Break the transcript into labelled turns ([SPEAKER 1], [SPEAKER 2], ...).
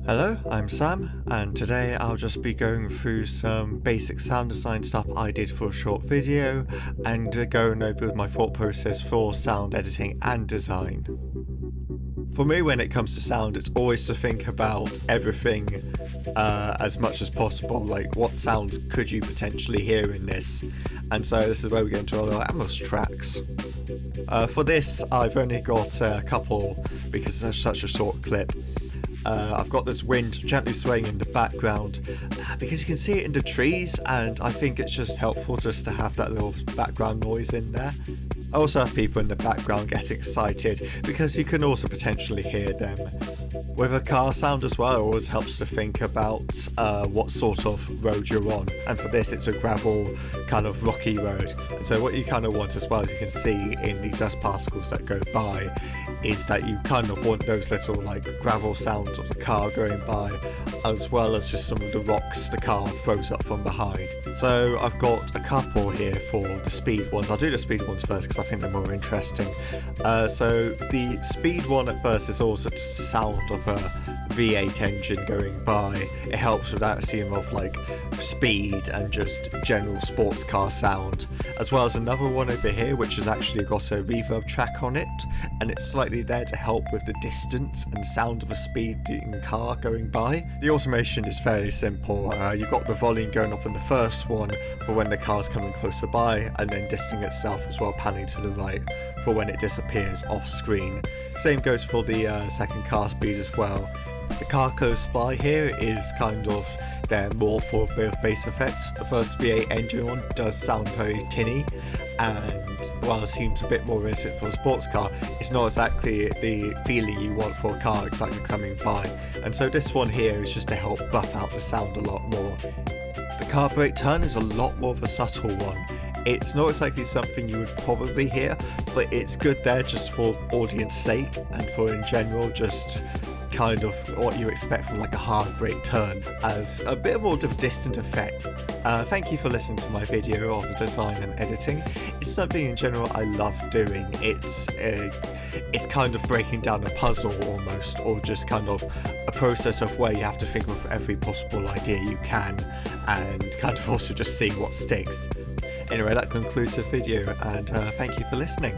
[SPEAKER 1] Hello, I'm Sam, and today I'll just be going through some basic sound design stuff I did for a short video and going over my thought process for sound editing and design. For me, when it comes to sound, it's always to think about everything as much as possible, like what sounds could you potentially hear in this, and so this is where we get into our Atmos tracks. For this, I've only got a couple because it's such a short clip. I've got this wind gently swaying in the background because you can see it in the trees, and I think it's just helpful just to have that little background noise in there. I also have people in the background getting excited because you can also potentially hear them. With a car sound as well, it always helps to think about what sort of road you're on, and for this it's a gravel kind of rocky road, and so what you kind of want as well, as you can see in the dust particles that go by, is that you kind of want those little like gravel sounds of the car going by, as well as just some of the rocks the car throws up from behind. So I've got a couple here for the speed ones. I'll do the speed ones first because I think they're more interesting. So the speed one at first is also just the sound of a V8 engine going by. It helps with that scene of like speed and just general sports car sound, as well as another one over here which has actually got a reverb track on it, and it's slightly there to help with the distance and sound of a speeding car going by. The automation is fairly simple. You've got the volume going up in the first one for when the car's coming closer by, and then distancing itself as well, panning to the right for when it disappears off screen. Same goes for the second car speed as well. The car close by here is kind of there more for a bit of bass effect. The first V8 engine one does sound very tinny, and while it seems a bit more realistic for a sports car, it's not exactly the feeling you want for a car exactly coming by, and so this one here is just to help buff out the sound a lot more. The car brake turn is a lot more of a subtle one. It's not exactly something you would probably hear, but it's good there just for audience sake and for in general just kind of what you expect from like a hard brake turn, as a bit more of a distant effect. Thank you for listening to my video of the design and editing. It's something in general I love doing. It's kind of breaking down a puzzle almost, or just kind of a process of where you have to think of every possible idea you can, and kind of also just seeing what sticks. Anyway, that concludes the video, and thank you for listening.